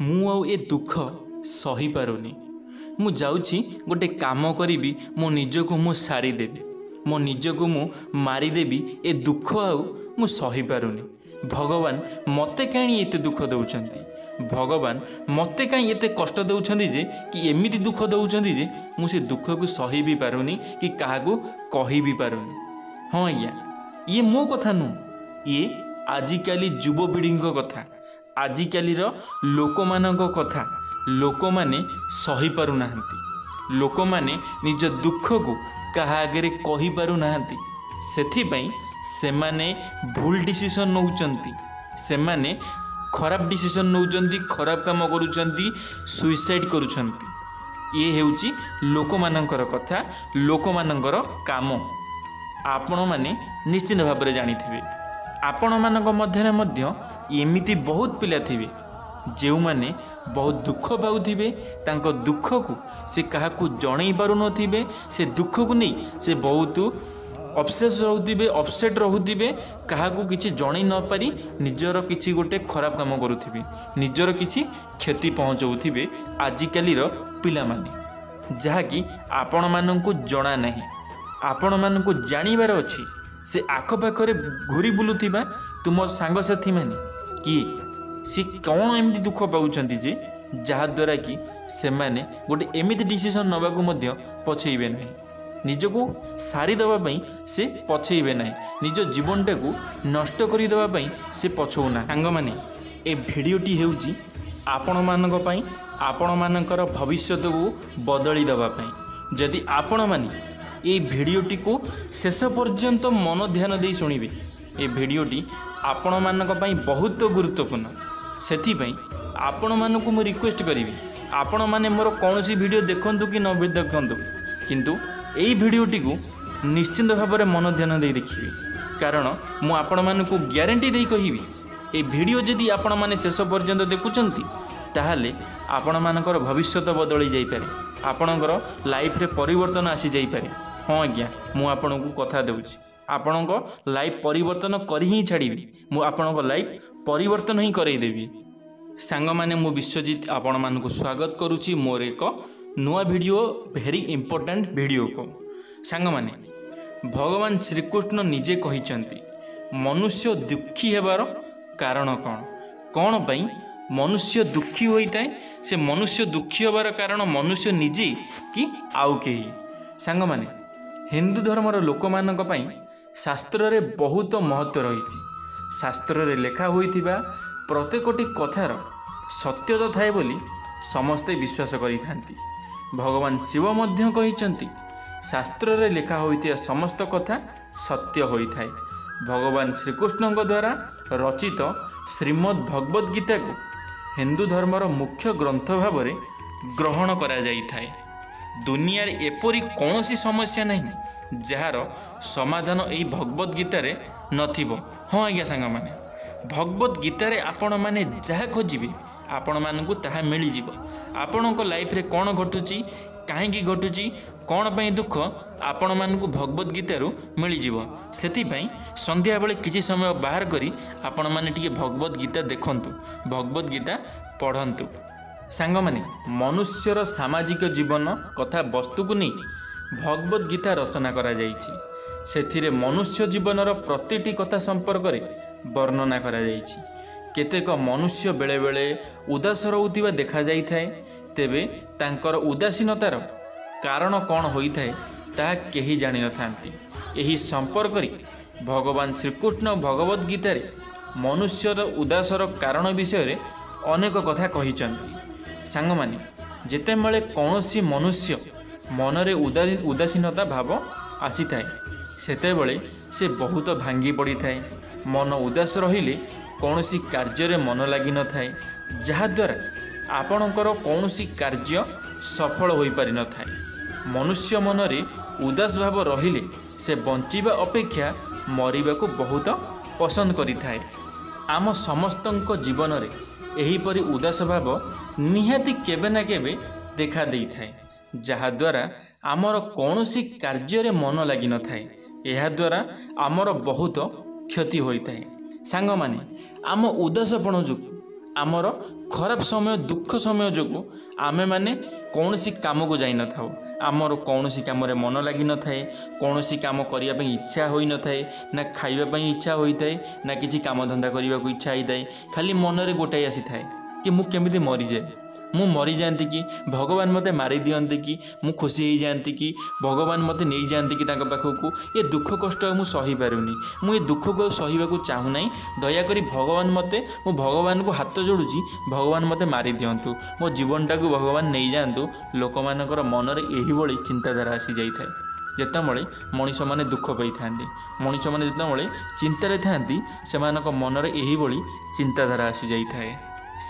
ମୁଁ ए दुख सही पारुनी। मु जाउछि गोटे काम करी मो निजको मु सारीदेवी, मो निजको मु मारिदेवी। ए दुख आउ मु सही पारुनी। भगवान मते कहीं एते दुख दौरान, भगवान मते कहीं एते कष्ट दौरान जे कि एमिति दुख दौरान जे मु से दुख को सही भी पारुनी कि काहाकू कही भी पारुनी। हाँ आज्ञा, ये मो कथा नु, ये आजिकाली युवपीढ़ी कथा, आजिकालीर लोक मानक कथा। लोक माने सही पारु नाहंती, लोक माने निज दुख को कहा आगे कही पारु नाहंती। सेथिपई सेमाने भूल डिसीजन नौचंती, सेमाने खराब डिसीजन नौचंती, खराब काम करूचंती, सुइसाइड करूचंती। ये हेउची लोक मानकर कथा, लोक मानकर काम। आपण माने निश्चित भाव में जानिथिबे। आपण मानक मध्यरे मध्य एमिति बहुत पिला थिबे जो माने बहुत दुख पाउथिबे, तांको दुख को से काहाकू जणै पारु नथिबे। से दुख को नहीं से बहुत अपसेस रहउथिबे, अपसेट रहउथिबे, काहाकू किछि जणै न पारी निजर किछि गोटे खराब काम करूथिबे, निजर किछि क्षति पहुंचाउथिबे। आजिकालीर पिला माने जहाँकि आपण माननकू जणा नाही, आपण माननकू जानिबार अछि। से आखपाखरे घूरी बुलुथिबा तुम सांगसाथी माने किए सी कौन एमती दुख पाउछंती जे जहाद्वारा कि से माने गोटे एमिति डिसीजन नबाकू मध्य पछेइबे नहीं, निजको सारी दबा पई से पछेइबे नहीं, निज जीवनटा को नष्ट करि दबा पई से पछौना। सांग माने ए भिडियोटी हेउची आपण मानक पई, आपण मानकर भविष्यत को बदली दबा पई। जदि आपण माने ये भिडियोटी को शेष पर्यंत मन ध्यान दे शुणिबे, ए भिडियोटी आपण मानक पई बहुत गुरुत्वपूर्ण। सेथिपई आपण मानकू मु रिक्वेस्ट करी, आपण माने मोर कौनसी वीडियो देखंतु कि न देखंतु, किंतु एई भिडियोटी को निश्चित भाव में मन ध्यान दे देखिए। कारण मु आपण मानकू ग्यारंटी दे कहिबी ए भिडियो जदि आपण माने शेष पर्यंत देखुचंती ताहाले आपण मानकर भविष्यत बदली जाई पारे, आपणकर लाइफ रे परिवर्तन आसी जाई पारे। हाँ आज्ञा, मु आपणकू कथा देउछि, आपणको लाइफ परिवर्तन करी ही छाड़ीबी, मु आपणको लाइफ परिवर्तन ही करई देबी। सांग माने मु विश्वजीत आपण मानकू स्वागत करूछि मोर एक नुआ वीडियो, भेरी इंपोर्टेंट वीडियो को। सांग माने भगवान श्रीकृष्ण निजे कहिचंती मनुष्य दुखी हेबार कारण कौन, कौन पई मनुष्य दुखी होइताए। से मनुष्य दुखी होबार कारण मनुष्य निजे कि आउ केही। सांग माने हिंदू धर्मर लोक मानक पई शास्त्र रे बहुत महत्व रही। शास्त्र रे लेखा होइथिबा प्रत्येकटी कथार सत्यता थाए बोली समस्ते विश्वास करिथांती। भगवान शिव मध्य कहिचंती शास्त्र रे लेखा होइथिया समस्त कथा सत्य होइथाए। भगवान श्रीकृष्ण द्वारा रचित श्रीमद् भगवद गीता को हिंदू धर्मर मुख्य ग्रंथ भाव में ग्रहण करा जाइथाए। दुनिया रे एपरी कौनसी समस्या नहीं जार समाधान एई भगवद गीतार नथिबो। हाँ आज्ञा सांग माने भगवद गीतार आपण माने जहाँ खोजिबे आपण मानकू ताहा मिली जिवो। आपणको लाइफ रे कौन घटुची, काहेकि घटुची, कौन पई दुख आपण मानकू भगवद गीतारू मिली जिवो। सेथिपई संध्या बेले किछि समय बाहर करी आपण माने टिके भगवद गीता देखंतु, भगवद गीता पढ़ंतु। सांग माने मनुष्यर सामाजिक जीवन कथा वस्तु को नहीं भगवद गीता रचना करा जाइछि। सेथिरे मनुष्य जीवनर प्रतिटी कथा संपर्क रे वर्णना करा जाइछि। केतेक मनुष्य बेले बेले उदास रहउथिबा देखा जाई थाए, तेबे तांकर उदासीनतार कारण कौन होइथाए ताहा केही जानि नथांती। एही संपर्क रे भगवान श्रीकृष्ण भगवद गीता रे मनुष्यर उदासर कारण विषय रे अनेक कथा कहिचंती। सांग माने जेतेबेले कौनसी मनुष्य मनरे उदासीनता भाव आसी थाए सेतेबेले से बहुत भांगी पड़ी थाए। मन उदास रहिले कौनसी कार्य रे मन लागी न थाए, जहाद्वारा आपणकर कौनसी कार्य सफल होई पारि न थाए। मनुष्य मनरे उदास भाव रहिले से बंचिबा अपेक्षा मरिबाकू बहुत पसंद करि थाए। आम समस्तଙ୍କ जीवन रे एहीपरि उदास भाव निहाती केबे ना केबे देखा देई थाए, जहाद्वारा आमर कौनसी कार्य रे मन लागी न थाए। एहा द्वारा आमर बहुत क्षति होई थाए। सांग माने आम उदासपण जो आमर खराब समय दुख समय जो आमे माने कौन सी काम को जाई न थाओ आमर कौन सी काम मन लगी न थाए कौन सी काम करिया पई इच्छा होई न थाए ना खाइबा पई इच्छा होई थाए ना किसी काम धंदा करने को इच्छा होई थाए खाली मन रे गोटाई आसी थाए कि मु केमिति मरी जाए मु मरी जाती कि भगवान मते मारी दियंती कि मु खुशी हो जाती कि भगवान मते नहीं जाती कि तांका पाखकू ये दुख कष्ट मु सही पारुनी मु ये दुख को सहीबाकू चाहू नहीं दयाकरी भगवान मते मु भगवान को हाथ जोड़ुची भगवान मते मारी दियंतु मो जीवनटा को भगवान नहीं जातु लोक मानकर मन रे एही भली चिंताधारा आसी जाई थाए जेतबळे मनीष माने दुख पाई थांती मनीष माने जेतबळे चिंतारे थांती सेमानक मन रे एही भली चिंताधारा आसी जाई थाए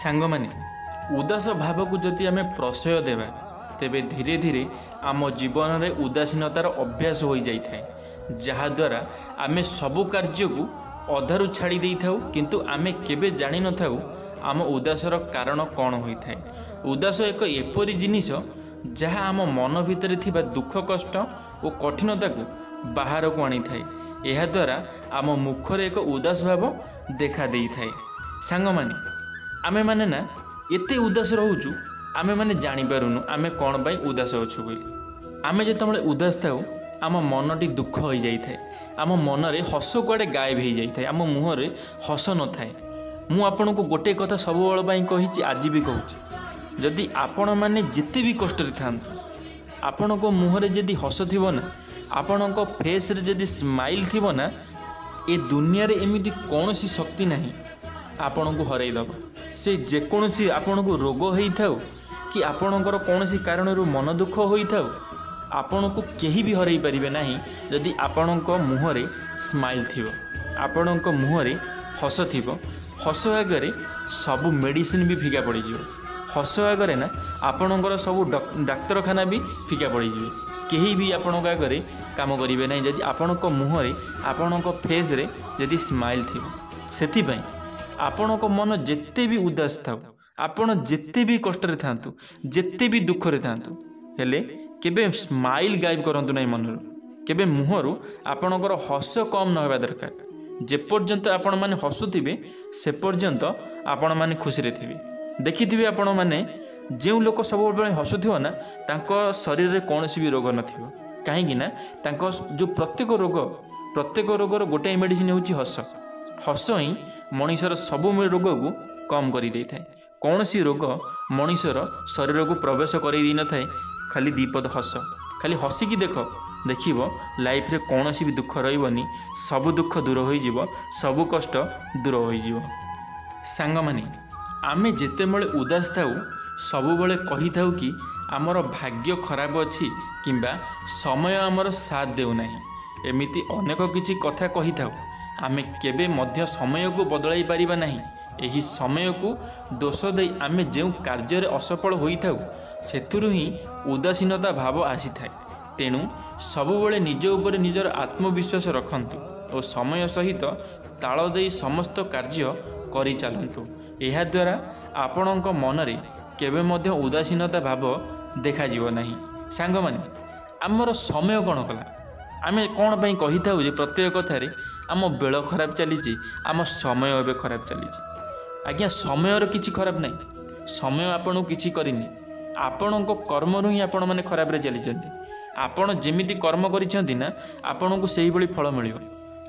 सांग माने उदास भाव को जदि आम प्रशय देवा तेबे धीरे धीरे आम जीवन में उदासीनतार अभ्यास हो जाए जहाद्वारा आम सबु कार्य को अधारू छाड़ी दे था किंतु आम केबे जानी न थाउ आम उदासर कारण कौन होता है। उदास एक एपरी जिनिस जहाँ आम मन भितर थिबा दुख कष्ट और कठिनता को बाहर को आनी थाए यह द्वारा आम मुखर एक उदास भाव देखा दे थाए। सांग माने आमे माने ना एते उदास रोचु आमे माने जानी पारुनु आमे कौन पाई उदास अच्छु बोली आमे जेतबळे उदास थाउ आम मनटी दुख हो जाई थाए आम मन रे हस कुआडे गायब हो जाई थाए आम मुहरे हस न थाए। मु आपन को गोटे कथा सब बेल पाई कहिछि आज भी कहूछि जदि आपण माने जेते भी कष्ट रे थांतु आपण को मुहरे जदि हस थिबो ना आपण को फेस रे जदि स्माइल थिबो ना ए दुनिया रे एमिति कोनोसी शक्ति नाही आपण को हराई दबो से जेकोसी आपण को रोग होता कि आपणकर कौन सी कारण मन दुख होता आपण को कहीं भी हरई पारे ना जदि आपण मुहरे स्माइल थी आपण मुहरे हस थी हस आगे सब मेडिसिन भी फीका पड़ हस आगे ना आपणकर सब डाक्तरखाना भी फीका पड़ कहीं भी आपण आगे काम करेंगे ना जदि आपण मुहरे आपण फेस रे जदि स्माइल थी से आपण मन जेते भी उदास था आपण जेते भी कष्ट रे थांतु जेते भी दुख रे थांतु हेले केबे स्माइल गायब करंतु नहीं मनरु केबे मुहरु आपणकर हस कम न होबा दरकार जे पर्यंत आपण माने हसुथिबे से पर्यंत आपण माने खुशी रे थिबे देखिथिबे आपण माने जे लोक सब बेले हसुथिबो ना तांको शरीर रे कोनोसी भी रोग नथिबो काहेकि ना तांको जो प्रत्येक रोगर गोटे मेडिसिन होची हस हस ही मनीषर सब रोग को कम कर दे थाए कौन सी रोग मनीषर शरीर को प्रवेश कर न थाए खाली दीपद हस खाली हसिकी देखिब लाइफ रे कौन सी भी दुख रही सब दुख दूर हो सब कष्ट दूर हो सांग माने आमे जेतेबेले उदास थाउ सब बेले कही थाउ कि आमर भाग्य खराब अच्छी किंबा समय आमर साथ देउ नाही एमिति अनेक किछि कथा कही थाउ आमे केबे मध्य समय को बदलाई पारिबा नाही एही समय को दोष दे आमे जो कार्य असफल होइथाउ सेथुरु ही उदासीनता भाव आसी थाए तेणु सबुबले निज उपर निजर आत्मविश्वास रखंतु और समय सहित ताल दे समस्त कार्य करि चलंतु एहा द्वारा आपणक मनरे केबे मध्य उदासीनता भाव देखा जीव नाही। सांग माने आमर समय कोन कला आमे कोन पई कहि थाउ जे प्रत्येक कथारे आम बेल खराब चली आम समय एवं खराब चली आज्ञा समय किसी खराब नहीं समय आपन किसी करनी आपण कर्म रु ही आपण मैंने खराब चली आपण जमीती कर्म करना आपण को सही भली फल मिल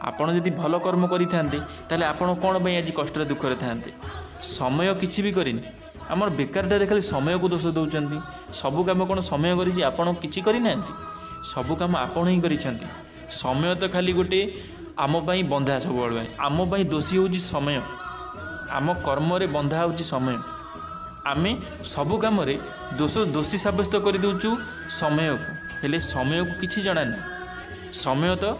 आपड़ जदि भल कर्म करें आपण कौन पर आज कष्ट दुखरे था समय किसी भी करनी आमर बेकार खाली समय को दोष दौरान सबू कम कौन समय करना सबू कम आपण ही कर समय तो खाली गोटे आम बंधा सब आम दोषी हूँ समय आम कर्म रे बंधा हूँ समय आमे सबु काम दोषी सब्यस्त कर दौचु समय को हेले समय को किसी जना नहीं समय तो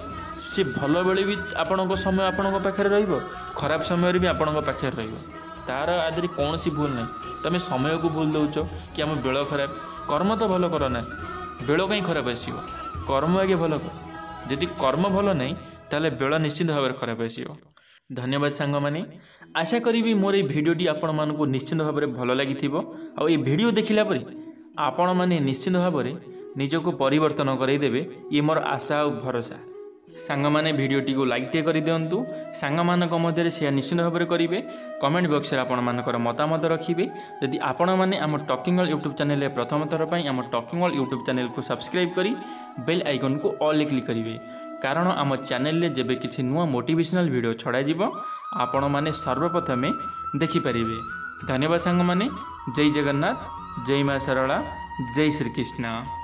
सी भल बेले भी आपण समय आपण पाखे रहिबो खराब समय भी आपण पाखे रहिबो तार आदि कौन सी भूल ना तमें समय को भूल दौच कि आम बेल खराब कर्म तो भल कर ना बेल कहीं खराब आसो कर्म आगे भल कर जदि कर्म भल नहीं ताले बेल निश्चित भाव में खराब आसो। धन्यवाद सांग माने आशा करी मोर ये भिडियोटी आपण मानक निश्चित भाव में भल लगी आ भिडियो देखिला परे आपण माने निश्चित भाव में निजको परिवर्तन करदेवे ये मोर आशा और भरोसा। सांगमाने भिडियोटी को लाइक टे कर दिंतु सांगमानक मध्य शेयर निश्चित भाव में करेंगे कमेंट बॉक्स में आपण मतामत रखिए यदि आपण मैंने आम टॉकिंग वर्ल्ड यूट्यूब चैनल प्रथम थर पर आम टॉकिंग वर्ल्ड यूट्यूब चैनल को सब्सक्राइब करी बेल आइकन को ऑल क्लिक करेंगे कारण आम चैनल जब किसी नुआ मोटिवेशनल वीडियो छड़ा आपण मैंने सर्वप्रथमे देखिपारे। धन्यवाद सांग मैंने। जय जगन्नाथ, जय मां सरला, जय श्रीकृष्ण।